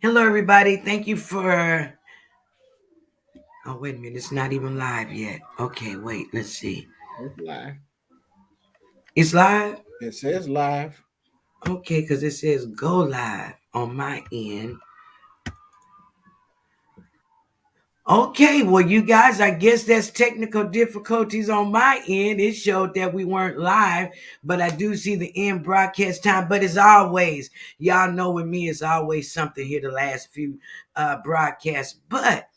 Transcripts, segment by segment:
Hello, everybody. Thank you for. Oh, wait a minute. It's not even live yet. Okay, wait. Let's see. It's live. It's live? It says live. Okay, because it says go live on my end. Okay, well, you guys, I guess that's technical difficulties on my end. It showed that we weren't live, but I do see the end broadcast time. But as always, y'all know with me, it's always something here the last few broadcasts. But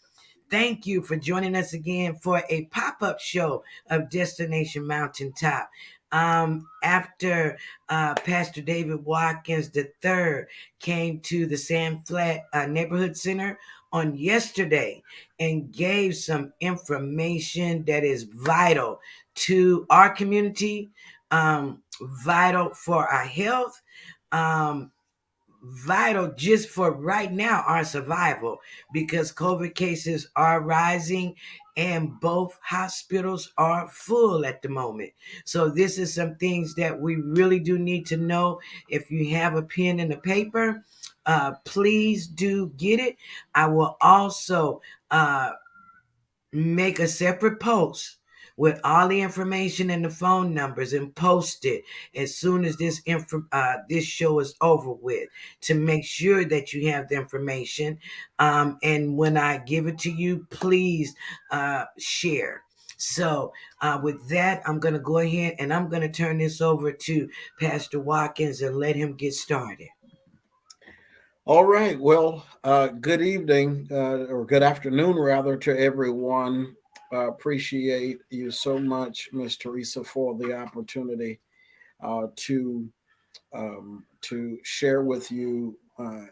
thank you for joining us again for a pop-up show of Destination Mountaintop. After Pastor David Watkins III came to the Sand Flat Neighborhood Center on yesterday and gave some information that is vital to our community, vital for our health, um, vital just for right now our survival because COVID cases are rising and both hospitals are full at the moment. So this is some things that we really do need to know. If you have a pen and a paper, please do get it. I will also make a separate post with all the information and the phone numbers and post it as soon as this show is over with to make sure that you have the information. And when I give it to you, please share. So with that, I'm going to go ahead and I'm going to turn this over to Pastor Watkins and let him get started. All right. Well, good evening or good afternoon, rather, to everyone. Appreciate you so much, Miss Teresa, for the opportunity uh, to to share with you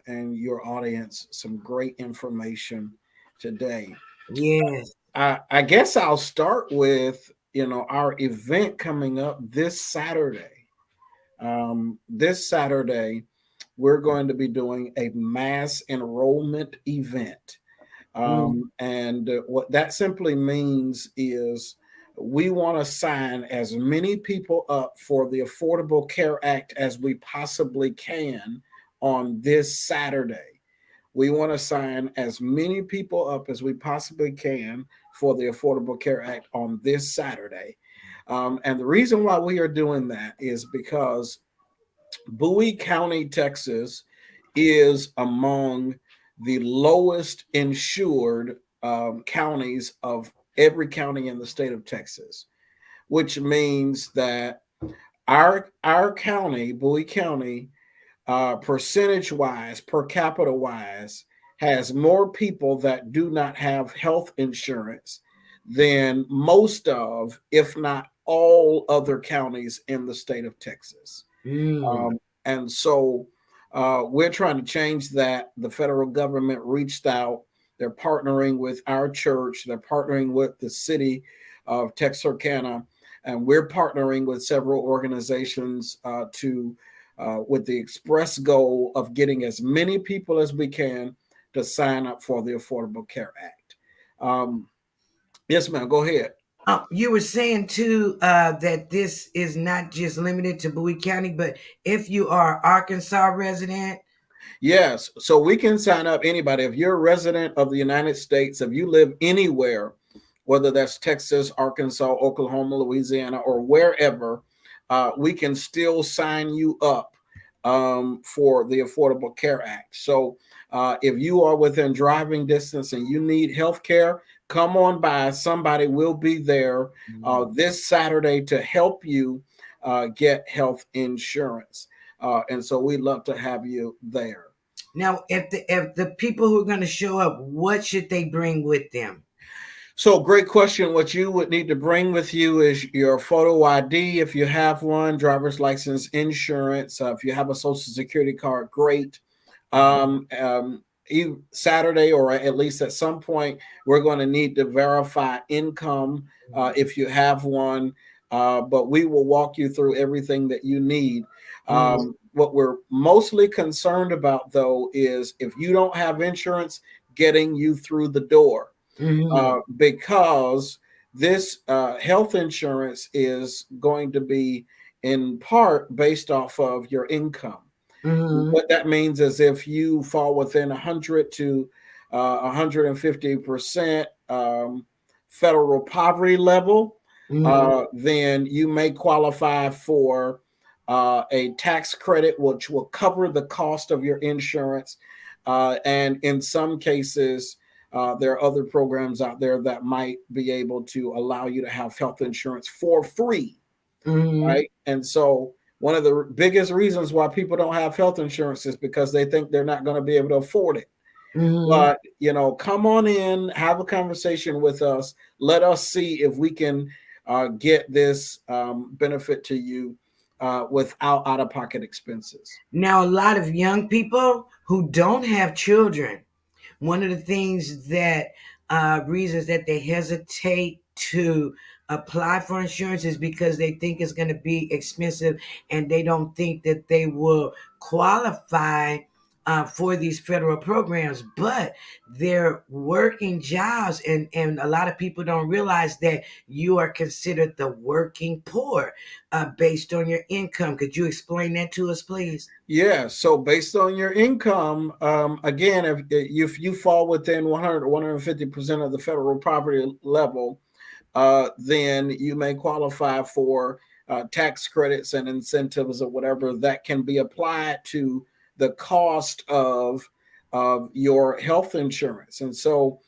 and your audience some great information today. Yes. I guess I'll start with our event coming up this Saturday. This Saturday, we're going to be doing a mass enrollment event. Mm, And what that simply means is we want to sign as many people up for the Affordable Care Act as we possibly can on this Saturday. We want to sign as many people up as we possibly can for the Affordable Care Act on this Saturday. And the reason why we are doing that is because Bowie County, Texas, is among the lowest insured counties of every county in the state of Texas, which means that our county, Bowie County, percentage wise, per capita wise, has more people that do not have health insurance than most of, if not all, other counties in the state of Texas. mm, And so we're trying to change that. The federal government reached out. They're partnering with our church. They're partnering with the city of Texarkana. And we're partnering with several organizations with the express goal of getting as many people as we can to sign up for the Affordable Care Act. Um, yes, ma'am. Go ahead. You were saying too that this is not just limited to Bowie County, but if you are Arkansas resident, Yes. So we can sign up anybody. If you're a resident of the United States, if you live anywhere, whether that's Texas, Arkansas, Oklahoma, Louisiana, or wherever, we can still sign you up for the Affordable Care Act. So if you are within driving distance and you need health care, come on by. Somebody will be there this Saturday to help you get health insurance. And so we'd love to have you there. now if the people who are going to show up, what should they bring with them? So, great question. What you would need to bring with you is your photo ID, if you have one, driver's license, insurance. If you have a social security card, great. Saturday, or at least at some point, we're going to need to verify income if you have one. But we will walk you through everything that you need. Mm, What we're mostly concerned about, though, is if you don't have insurance, getting you through the door mm, because this health insurance is going to be in part based off of your income. Mm-hmm. What that means is if you fall within 100 to 150% federal poverty level, Mm-hmm. then you may qualify for a tax credit, which will cover the cost of your insurance. And in some cases, there are other programs out there that might be able to allow you to have health insurance for free, Mm-hmm. right? And so one of the biggest reasons why people don't have health insurance is because they think they're not going to be able to afford it. Mm-hmm. But come on in, have a conversation with us. Let us see if we can get this benefit to you without out of pocket expenses. Now, a lot of young people who don't have children, one of the things that reasons that they hesitate to apply for insurance is because they think it's going to be expensive and they don't think that they will qualify for these federal programs, but they're working jobs, and a lot of people don't realize that you are considered the working poor based on your income. Could you explain that to us, please? Yeah, so based on your income, again, if you fall within 100 or 150% of the federal poverty level, then you may qualify for tax credits and incentives or whatever that can be applied to the cost of your health insurance. And so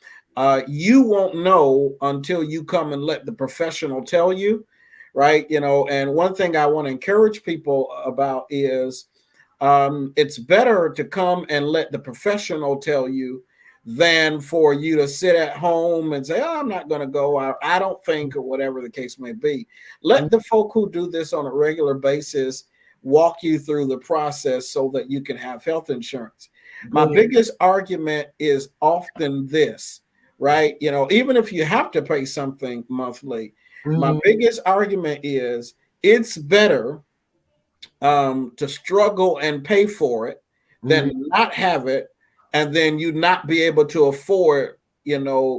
you won't know until you come and let the professional tell you, right? And one thing I want to encourage people about is it's better to come and let the professional tell you than for you to sit at home and say, oh, I'm not going to go. I don't think, or whatever the case may be. Let the folk who do this on a regular basis walk you through the process so that you can have health insurance. My Good. biggest argument is often this, right? Even if you have to pay something monthly, my Mhm. biggest argument is it's better to struggle and pay for it than Mhm. not have it and then you not be able to afford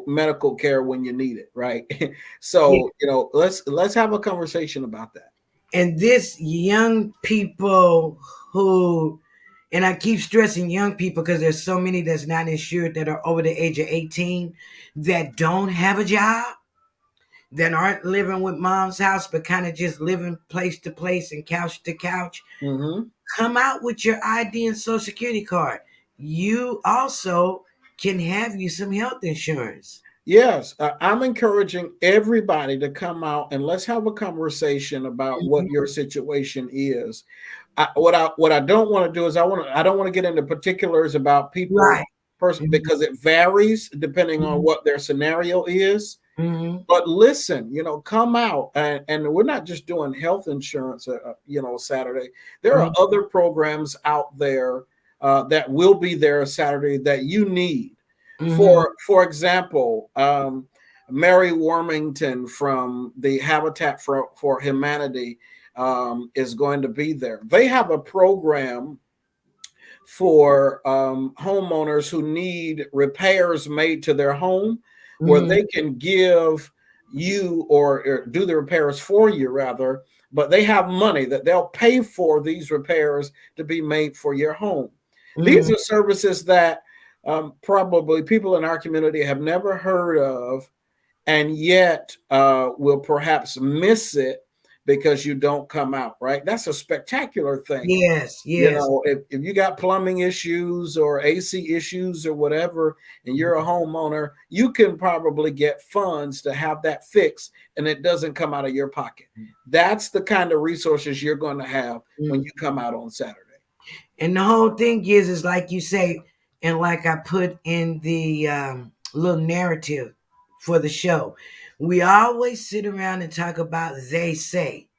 medical care when you need it, right? Yeah. So let's have a conversation about that. And this young people who, and I keep stressing young people because there's so many that's not insured that are over the age of 18 that don't have a job, that aren't living with mom's house, but kind of just living place to place and couch to couch. Hmm. Come out with your ID and social security card. You also can have you some health insurance. Yes, I'm encouraging everybody to come out and let's have a conversation about what Mhm. your situation is. What I don't want to do is I don't want to get into particulars about people Right. because it varies depending on Mhm. what their scenario is. Mhm. But listen, come out and we're not just doing health insurance, Saturday. There are Mhm. other programs out there that will be there Saturday that you need. Mhm. For example, Mary Wormington from the Habitat for Humanity is going to be there. They have a program for homeowners who need repairs made to their home, where Mhm. they can give you or do the repairs for you, rather, but they have money that they'll pay for these repairs to be made for your home. These Mhm. are services that probably people in our community have never heard of and yet will perhaps miss it because you don't come out, right? That's a spectacular thing. Yes, yes. If you got plumbing issues or AC issues or whatever, and you're a homeowner, you can probably get funds to have that fixed and it doesn't come out of your pocket. That's the kind of resources you're going to have when Mm. you come out on Saturday. And the whole thing is like you say, and like I put in the little narrative for the show, we always sit around and talk about they say.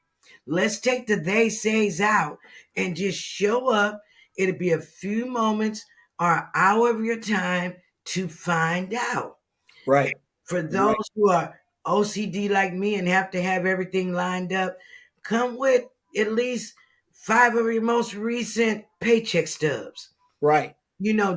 Let's take the they says out and just show up. It'll be a few moments or an hour of your time to find out. Right. For Right. those who are OCD like me and have to have everything lined up, come with at least 5 of your most recent paycheck stubs. Right.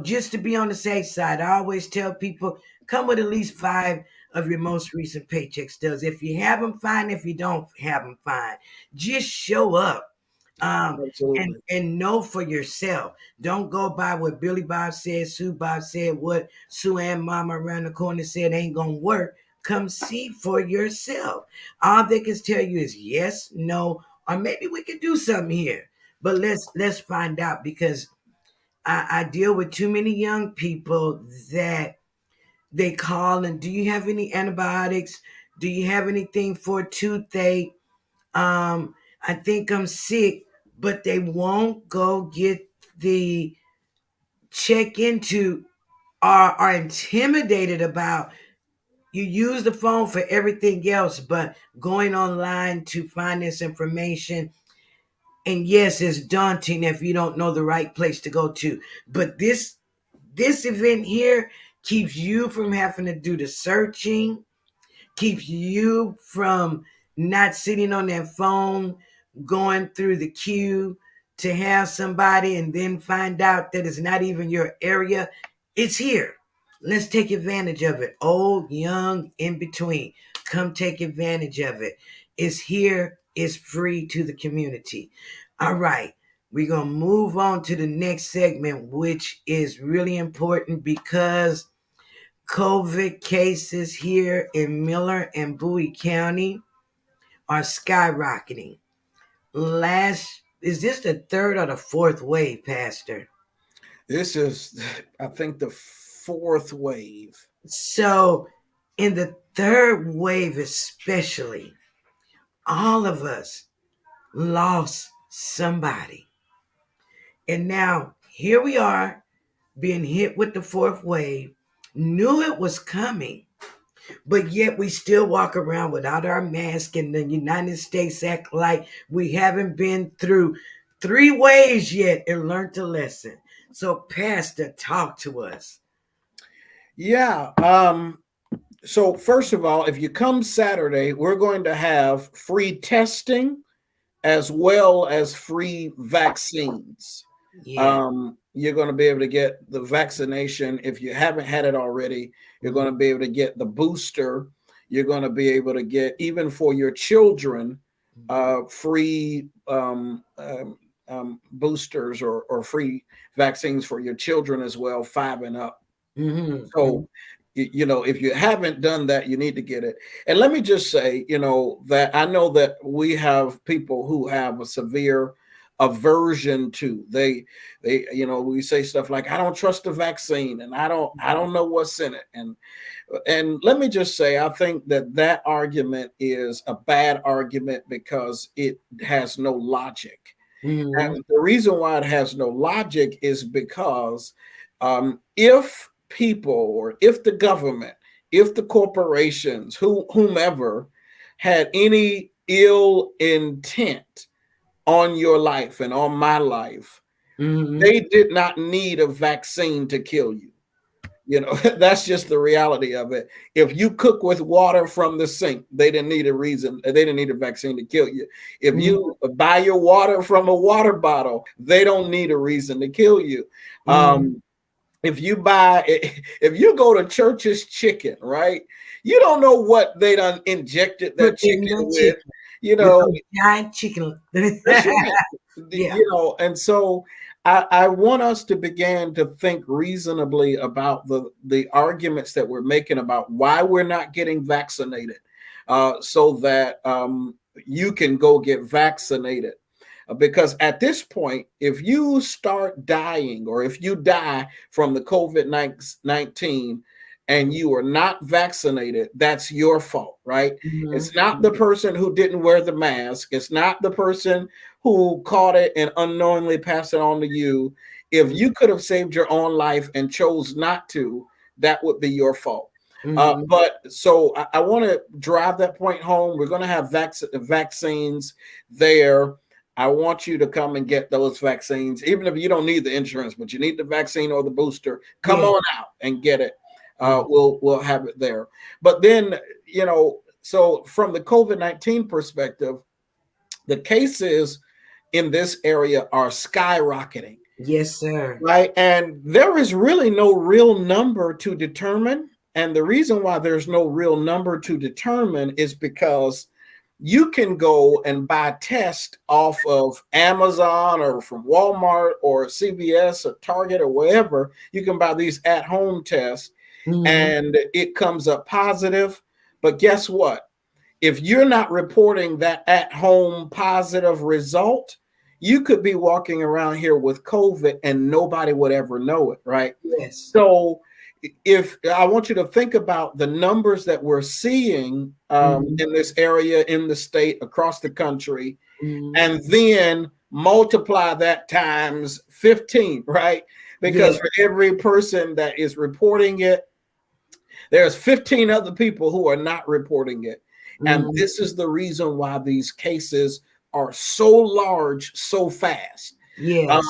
Just to be on the safe side. I always tell people come with at least 5 of your most recent paycheck stubs. If you have them, fine. If you don't have them, fine. Just show up. And Absolutely. know for yourself. Don't go by what Billy Bob said, Sue Bob said, what Sue Ann Mama around the corner said ain't gonna work. Come see for yourself. All they can tell you is yes, no, or maybe we could do something here. But let's find out, because I deal with too many young people that they call and, do you have any antibiotics? Do you have anything for toothache? um I think I'm sick, but they won't go get the check into, are intimidated about. You use the phone for everything else, but going online to find this information, and yes, it's daunting if you don't know the right place to go to. But this event here keeps you from having to do the searching, keeps you from not sitting on that phone going through the queue to have somebody and then find out that it's not even your area. It's here. Let's take advantage of it. Old, young, in between. Come take advantage of it. It's here. It's free to the community. All right. We're going to move on to the next segment, which is really important because COVID cases here in Miller and Bowie County are skyrocketing. Is this the third or the fourth wave, Pastor? This is, I think, the fourth wave. So, in the third wave, especially, all of us lost somebody. And now here we are being hit with the fourth wave, knew it was coming, but yet we still walk around without our mask, and the United States act like we haven't been through three waves yet and learned a lesson. So, Pastor, talk to us. Yeah. So first of all, if you come Saturday, we're going to have free testing as well as free vaccines. Yeah. You're going to be able to get the vaccination if you haven't had it already. You're going to be able to get the booster. You're going to be able to get, even for your children, free boosters, or free vaccines for your children as well, 5 and up. Mm-hmm. So, if you haven't done that, you need to get it. And let me just say, that I know that we have people who have a severe aversion to, we say stuff like, I don't trust the vaccine, and I don't know what's in it. And let me just say, I think that argument is a bad argument because it has no logic. Mm-hmm. And the reason why it has no logic is because if people, or if the government, if the corporations, whomever had any ill intent on your life and on my life, Mm-hmm. they did not need a vaccine to kill you. That's just the reality of it. If you cook with water from the sink, they didn't need a reason. They didn't need a vaccine to kill you. If you buy your water from a water bottle, they don't need a reason to kill you. Mm-hmm. If you go to Church's Chicken, right? You don't know what they done injected Put that in chicken the with. chicken You with know, those giant chicken. that's right. Yeah. And so I want us to begin to think reasonably about the arguments that we're making about why we're not getting vaccinated, so that you can go get vaccinated. Because at this point, if you start dying, or if you die from the COVID-19 and you are not vaccinated, that's your fault, right? It's not the Mm-hmm. person who didn't wear the mask. It's not the person who caught it and unknowingly passed it on to you. If you could have saved your own life and chose not to, that would be your fault. Mm-hmm. But so I want to drive that point home. We're going to have vaccines there. I want you to come and get those vaccines, even if you don't need the insurance, but you need the vaccine or the booster. Come Yeah. on out and get it. Mm-hmm. We'll have it there. But then, so from the COVID-19 perspective, the cases in this area are skyrocketing, Yes, sir. right? And there is really no real number to determine. And the reason why there's no real number to determine is because You can go and buy tests off of Amazon or from Walmart or CVS or Target or wherever. You can buy these at home tests Mm-hmm. and it comes up positive. But guess what? If you're not reporting that at home positive result, you could be walking around here with COVID and nobody would ever know it, right? Yes. So, if I want you to think about the numbers that we're seeing Mm-hmm. in this area, in the state, across the country, Mm-hmm. and then multiply that times 15, right? Yeah. Because for every person that is reporting it, there's 15 other people who are not reporting it. And Mm-hmm. this is the reason why these cases are so large so fast. Yes.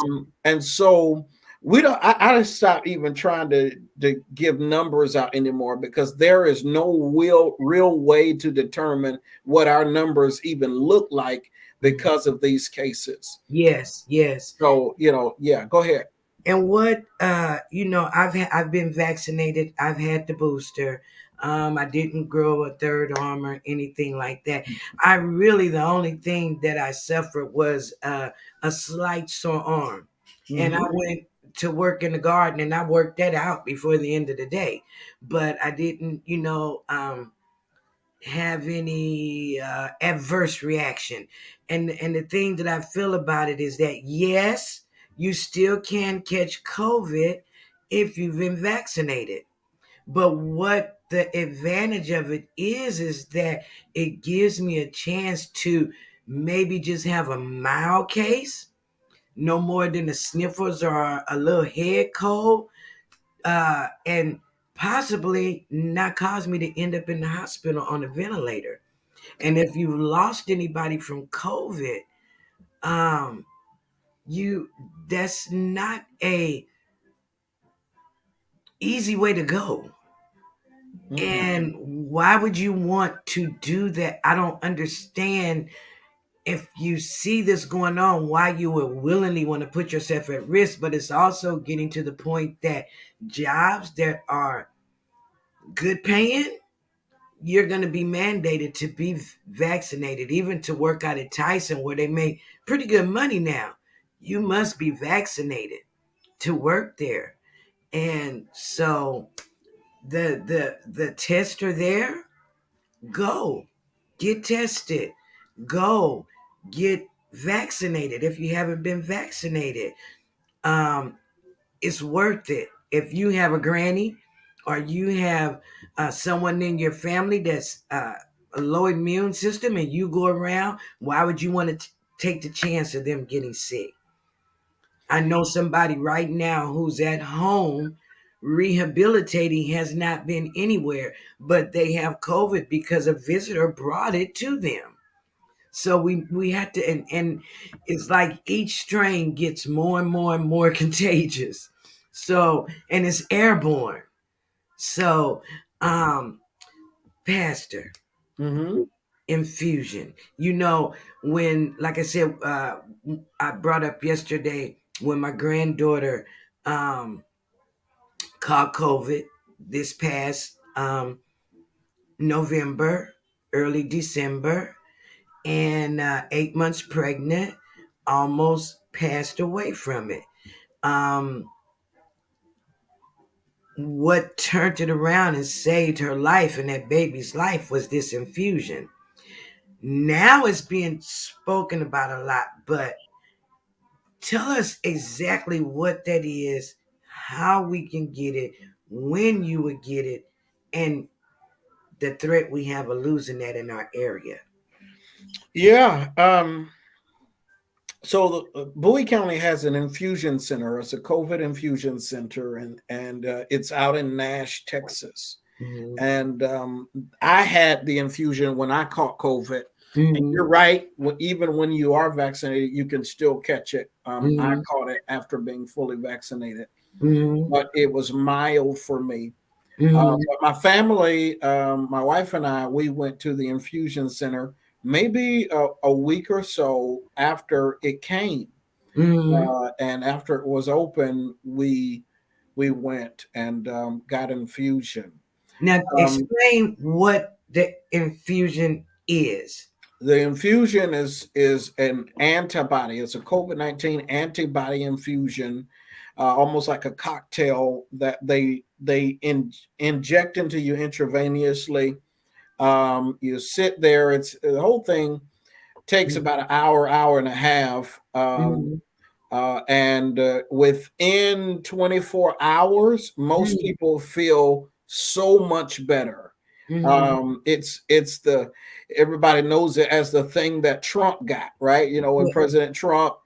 And so we don't, I just stopped even trying to give numbers out anymore because there is no real way to determine what our numbers even look like Mhm. because of these cases. Yes. Yes. So, yeah, go ahead. And what I've been vaccinated. I've had the booster. I didn't grow a third arm or anything like that. I really the only thing that I suffered was a slight sore arm, and I Mm-hmm. went to work in the garden and I worked that out before the end of the day. But I didn't, have any adverse reaction. And the thing that I feel about it is that yes, you still can catch COVID if you've been vaccinated. But what the advantage of it is that it gives me a chance to maybe just have a mild case, no more than the sniffles or a little head cold, and possibly not cause me to end up in the hospital on a ventilator. And if you've lost anybody from COVID, um, you that's not a easy way to go. Mm-mm. And why would you want to do that? I don't understand. If you see this going on, why you would willingly want to put yourself at risk. But it's also getting to the point that jobs that are good paying, you're going to be mandated to be vaccinated, even to work out at Tyson, where they make pretty good money now. You must be vaccinated to work there. And so the tests are there. Go get tested. Go get vaccinated if you haven't been vaccinated. Um, it's worth it. If you have a granny or you have someone in your family that's a low immune system and you go around, why would you want to take the chance of them getting sick? I know somebody right now who's at home rehabilitating, has not been anywhere, but they have COVID because a visitor brought it to them. So we had to, and it's like each strain gets more and more and more contagious. So, and it's airborne. So, um, Pastor, Mm-hmm. infusion. When, like I said, I brought up yesterday when my granddaughter caught COVID this past November, early December, and 8 months pregnant, almost passed away from it. Um, what turned it around and saved her life and that baby's life was this infusion. Now it's being spoken about a lot, but tell us exactly what that is, how we can get it, when you would get it, and the threat we have of losing that in our area. Yeah. So Bowie County has an infusion center. It's a COVID infusion center, and it's out in Nash, Texas. Mm-hmm. And I had the infusion when I caught COVID. And Mm-hmm. you're right. Even when you are vaccinated, you can still catch it. I Mm-hmm. caught it after being fully vaccinated, Mm-hmm. but it was mild for me. Mm-hmm. But my family, my wife and I, we went to the infusion center maybe a week or so after it came, Mm-hmm. and after it was open, we went and got infusion. Now, Um, explain what the infusion is. The infusion is an antibody. It's a COVID-19 antibody infusion, almost like a cocktail that inject into you intravenously. You sit there. It's the whole thing takes about an hour, hour and a half. Mm-hmm. And within 24 hours, most Mm-hmm. people feel so much better. Mm-hmm. It's the everybody knows it as the thing that Trump got, right? You know, when President Trump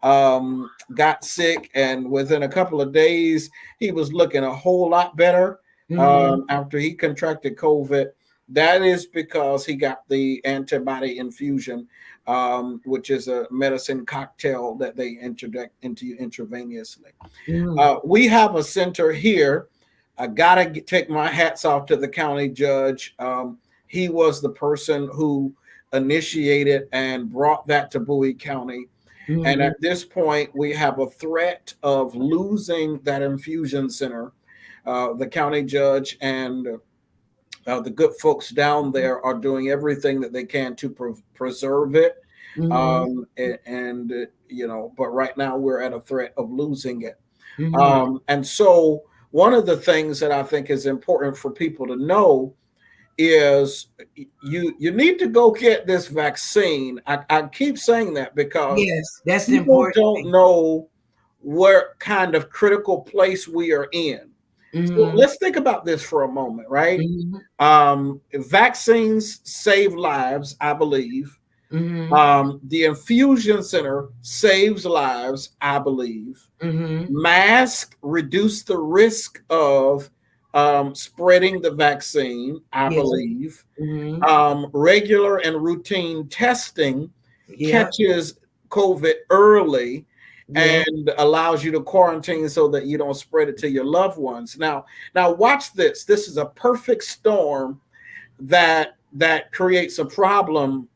got sick, and within a couple of days, he was looking a whole lot better Mm-hmm. after he contracted COVID. That is because he got the antibody infusion, which is a medicine cocktail that they inject into you intravenously. Mm-hmm. We have a center here. I gotta take my hats off to the county judge. He was the person who initiated and brought that to Bowie County. And Mm-hmm. at this point, we have a threat of losing that infusion center. The county judge and the good folks down there are doing everything that they can to preserve it. Mm-hmm. You know, but right now we're at a threat of losing it. Mm-hmm. And so, one of the things that I think is important for people to know is you need to go get this vaccine. I keep saying that because Yes, that's the people important don't thing. know what kind of critical place we are in. So Mm-hmm. let's think about this for a moment, right? Mm-hmm. Vaccines save lives, I believe. Mm-hmm. The infusion center saves lives, I believe. Mm-hmm. Mask reduce the risk of spreading the vaccine, I Yes. believe. Mm-hmm. Regular and routine testing Yeah. catches COVID early Yeah. and allows you to quarantine so that you don't spread it to your loved ones. Now watch this. This is a perfect storm that creates a problem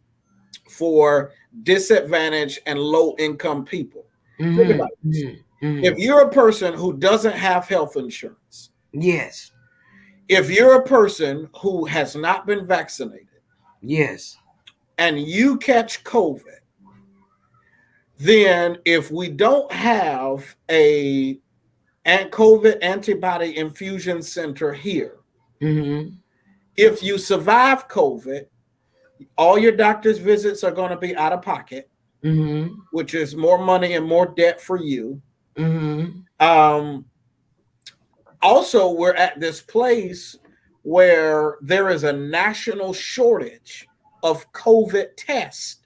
for disadvantaged and low income people. Think Mm-hmm. about this. Mm-hmm. If Mm-hmm. you're a person who doesn't have health insurance, Yes. if you're a person who has not been vaccinated Yes. and you catch COVID, then if we don't have a COVID antibody infusion center here, Mm-hmm. if you survive COVID, all your doctor's visits are going to be out of pocket, Mm-hmm. which is more money and more debt for you. Mm-hmm. Um, Also, we're at this place where there is a national shortage of COVID tests,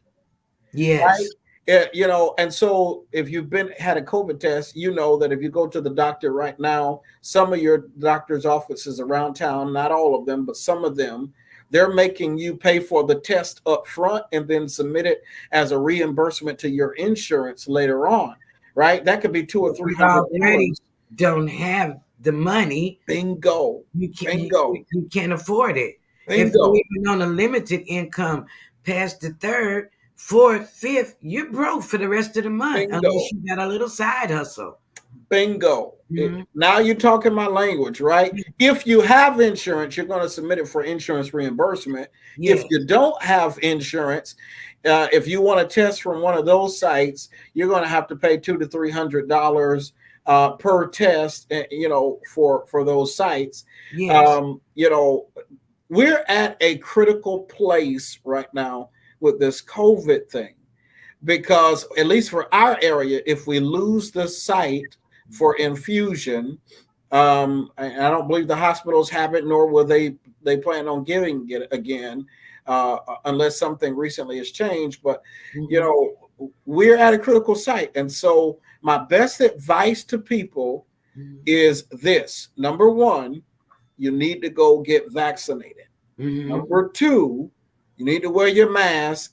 right? Yes. You know, and so if you've been had a COVID test, you know that if you go to the doctor right now, some of your doctor's offices around town, not all of them, but some of them, they're making you pay for the test up front and then submit it as a reimbursement to your insurance later on, right? That could be two or If three you hundred already dollars. don't have the money, Bingo, you can't bingo, you can't afford it. If you're bingo, even on a limited income past the third, fourth, fifth, you're broke for the rest of the month unless bingo. you got a little side hustle. Bingo. Mm-hmm. Now you're talking my language, right? If you have insurance, you're going to submit it for insurance reimbursement. If Yes. you don't have insurance, if you want to test from one of those sites, you're going to have to pay $200 to $300 per test. You know, for those sites. Yes. You know, we're at a critical place right now with this COVID thing because at least for our area, if we lose the site for infusion, I don't believe the hospitals have it, nor will they plan on giving it again, unless something recently has changed. But you Mm-hmm. know, we're at a critical site, and so my best advice to people is this: number one, you need to go get vaccinated. Mm-hmm. Number two, you need to wear your mask.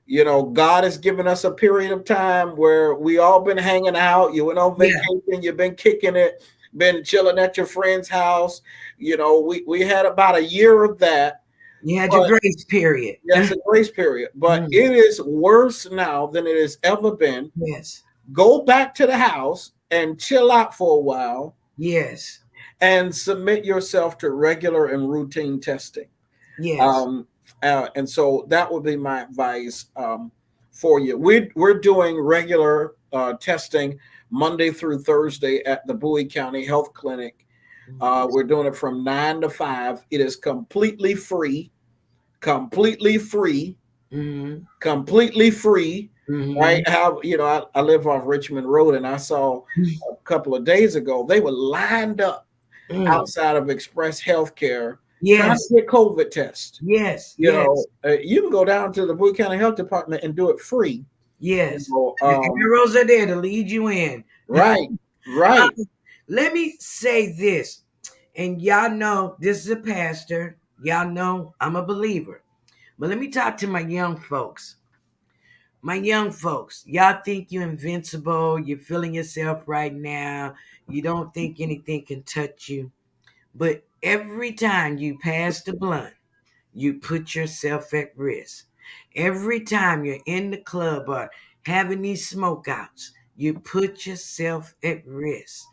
You know, God has given us a period of time where we all been hanging out. You went on Yeah. vacation, you've been kicking it, been chilling at your friend's house. You know, we had about a year of that. You had your But grace period. yes, a grace period. But Mhm. it is worse now than it has ever been. Yes. Go back to the house and chill out for a while Yes. and submit yourself to regular and routine testing. Yes. Um, And so that would be my advice for you. We're doing regular testing Monday through Thursday at the Bowie County Health Clinic. We're doing it from 9 to 5. It is completely free, Mm-hmm. completely free. Mm-hmm. Right? How I live off Richmond Road, and I saw a couple of days ago they were lined up Mm. outside of Express Healthcare trying Yes, to get COVID tests. yes, yes, You can go down to the Bowie County Health Department and do it free. You yes. know, The arrows are there to lead you in. right, right. Let me say this, and y'all know this is a pastor. Y'all know I'm a believer. But let me talk to my young folks. My young folks, y'all think you're invincible. You're feeling yourself right now. You don't think anything can touch you. But every time you pass the blunt, you put yourself at risk. Every time you're in the club or having these smokeouts, you put yourself at risk.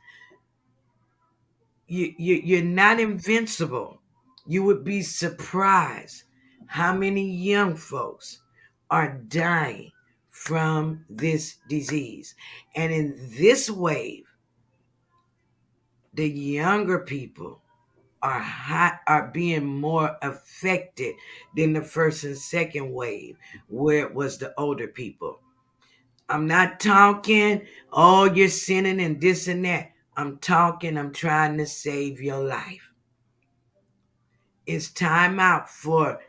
You're not invincible. You would be surprised how many young folks are dying from this disease. And in this wave, the younger people are being more affected than the first and second wave, where it was the older people. I'm not talking, oh, you're sinning and this and that. I'm trying to save your life. It's time out for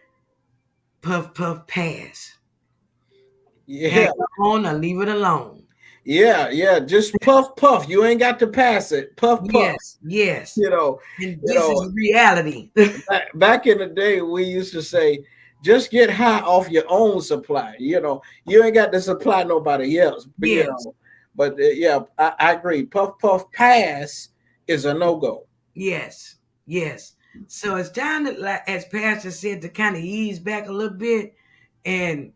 puff puff pass. Hang Yeah, on or leave it alone. yeah. Just puff, puff. You ain't got to pass it. Puff, puff. Yes, yes. You know, And you this know. is reality. Back in the day, we used to say, just get high off your own supply. You ain't got to supply nobody else. But Yes, yeah, I agree. Puff, puff, pass is a no go. yes, yes. So it's time to, like, as Pastor said, to kind of ease back a little bit and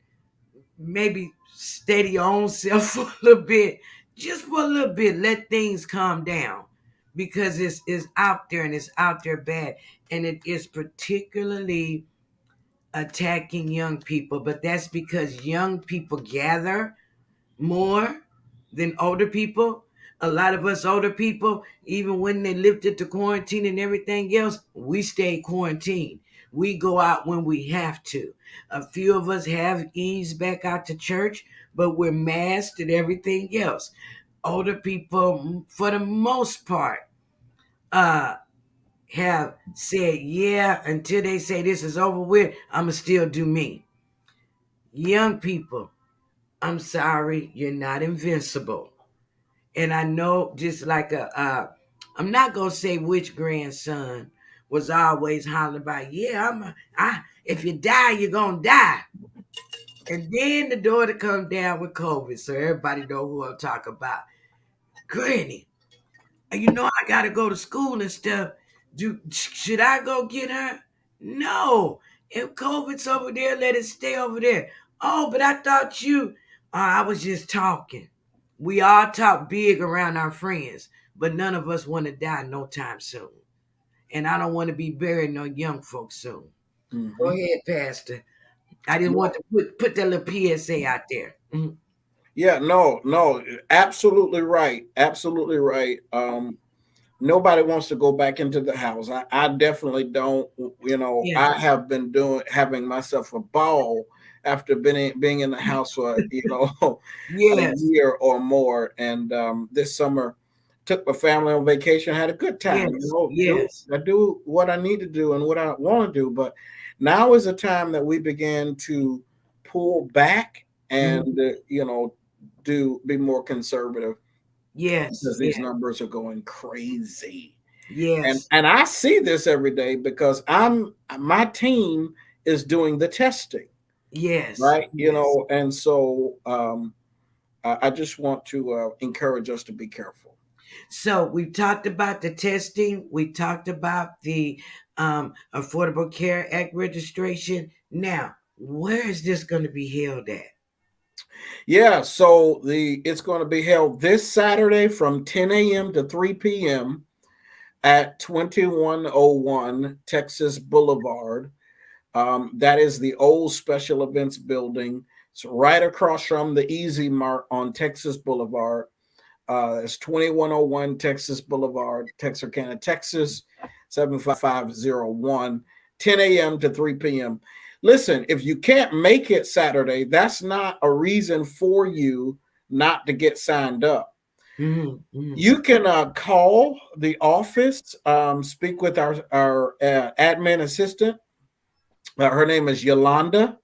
maybe steady your own self for a little bit, just for a little bit. Let things calm down because it's out there and it's out there bad, and it is particularly attacking young people. But that's because young people gather more than older people. A lot of us older people, even when they lifted the quarantine and everything else, we stay quarantined. We go out when we have to. A few of us have eased back out to church, but we're masked and everything else. Older people, for the most part, uh, have said, yeah, until they say this is over with, I'ma still do me. Young people, I'm sorry, you're not invincible. And I know, just like I'm not gonna say which grandson was always hollering about, yeah, if you die, you're gonna die. And then the daughter come down with COVID, so everybody know who I'm talking about. Granny, I gotta go to school and stuff. Should I go get her? No. If COVID's over there, let it stay over there. Oh, but I thought I was just talking. We all talk big around our friends, but none of us want to die no time soon. And I don't want to be burying no young folks soon. Go Hmm. ahead, Pastor. I didn't want to put that little PSA out there. Mhm. Yeah, no, absolutely right. Absolutely right. Nobody wants to go back into the house. I definitely don't. Yeah. I have been having myself a ball after being in the house for a Yes. year or more. And this summer, took my family on vacation, had a good time. Yes. Yes. I do what I need to do and what I want to do. But now is the time that we begin to pull back and Mhm. do be more conservative Yes. because these Yes. numbers are going crazy. and Yes. and I see this every day because my team is doing the testing, Yes. right? Yes. And so I just want to encourage us to be careful. So we talked about the testing. We talked about the Affordable Care Act registration. Now, where is this going to be held at? Yeah, so the it's going to be held this Saturday from 10 a.m. to 3 p.m. at 2101 Texas Boulevard. That is the old Special Events building. It's right across from the Easy Mart on Texas Boulevard. It's 2101 Texas Boulevard, Texarkana, Texas, 75501, 10 a.m. to 3 p.m. Listen, if you can't make it Saturday, that's not a reason for you not to get signed up. Mm-hmm, mm-hmm, You can call the office, speak with our admin assistant. Her name is Yolanda,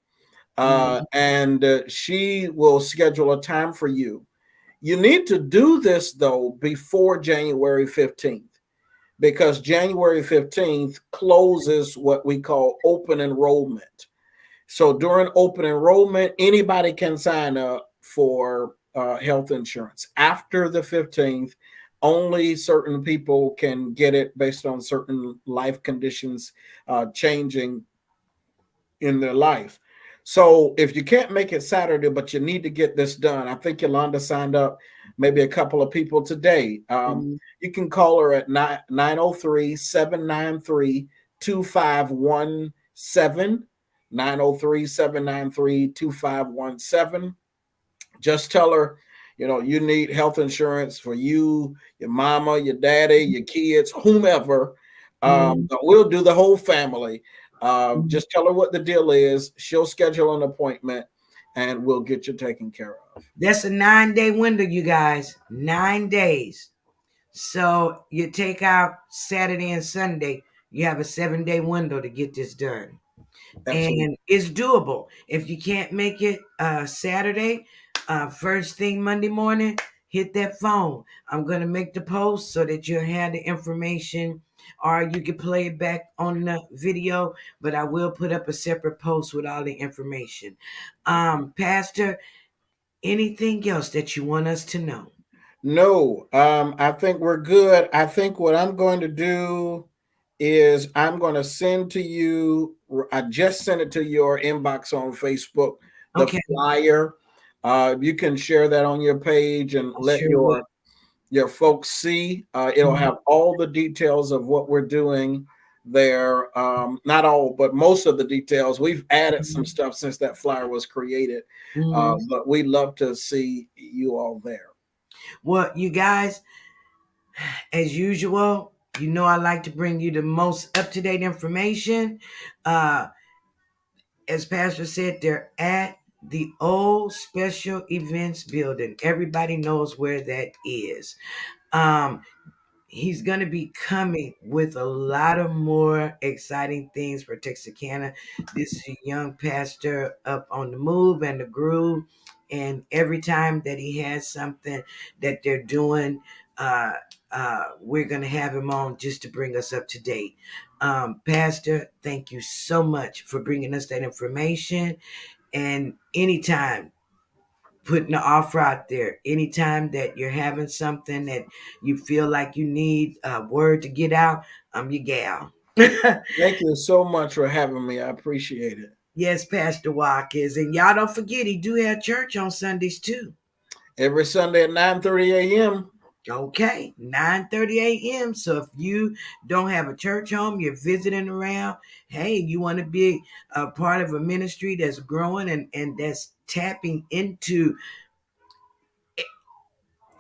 mm-hmm, and she will schedule a time for you. You need to do this though before January 15th because January 15th closes what we call open enrollment. So during open enrollment, anybody can sign up for health insurance. After the 15th, only certain people can get it based on certain life conditions changing in their life. So if you can't make it Saturday, but you need to get this done, I think Yolanda signed up maybe a couple of people today. mm-hmm. You can call her at 903 793 2517. 903 793 2517. Just tell her, you need health insurance for you, your mama, your daddy, your kids, whomever. Mm-hmm. But we'll do the whole family. Mm-hmm. Just tell her what the deal is. She'll schedule an appointment and we'll get you taken care of. That's a 9-day window, you guys. 9 days. So you take out Saturday and Sunday, you have a 7-day window to get this done. Absolutely. And it's doable. If you can't make it Saturday, first thing Monday morning, hit that phone. I'm gonna make the post so that you'll have the information, or you can play it back on the video. But I will put up a separate post with all the information. Pastor, anything else that you want us to know? No, I think we're good. I think what I'm going to do is I'm going to send to you, I just sent it to your inbox on Facebook, the Okay, flyer. You can share that on your page and I let sure will. your folks see. It'll Mhm, have all the details of what we're doing there. Not all, but most of the details. We've added some mhm, stuff since that flyer was created, mhm. but we love to see you all there. Well, you guys, as usual, you know I like to bring you the most up to date information. Uh, as Pastor said, they're at the old special events building. Everybody knows where that is. Um, he's going to be coming with a lot of more exciting things for Texarkana. This is a young pastor up on the move and the groove. And every time that he has something that they're doing, uh, we're going to have him on just to bring us up to date. Pastor, thank you so much for bringing us that information. And anytime, putting the offer out there, anytime that you're having something that you feel like you need a word to get out, I'm your gal. Thank you so much for having me. I appreciate it. Yes, Pastor Watkins. And y'all don't forget, he do have church on Sundays too. Every Sunday at 9:30 a.m. Okay, 9:30 a.m. So if you don't have a church home, you're visiting around, hey, you want to be a part of a ministry that's growing and that's tapping into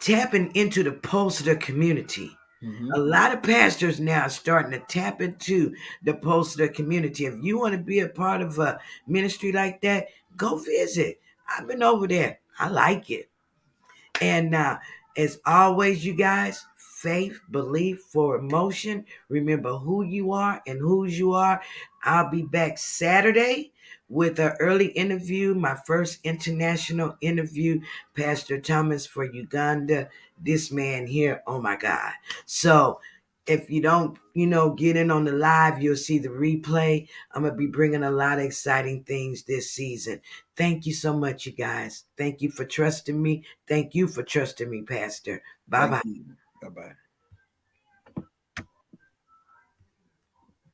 the pulse of the community. A Mhm. lot of pastors now are starting to tap into the pulse of the community. If you want to be a part of a ministry like that, go visit. I've been over there. I like it. And as always, you guys, faith, belief for emotion. Remember who you are and whose you are. I'll be back Saturday with an early interview, my first international interview, Pastor Thomas for Uganda. This man here, oh my God. So if you don't, get in on the live, you'll see the replay. I'm going to be bringing a lot of exciting things this season. Thank you so much, you guys. Thank you for trusting me. Thank you for trusting me, Pastor. Bye Thank bye. you. Bye bye.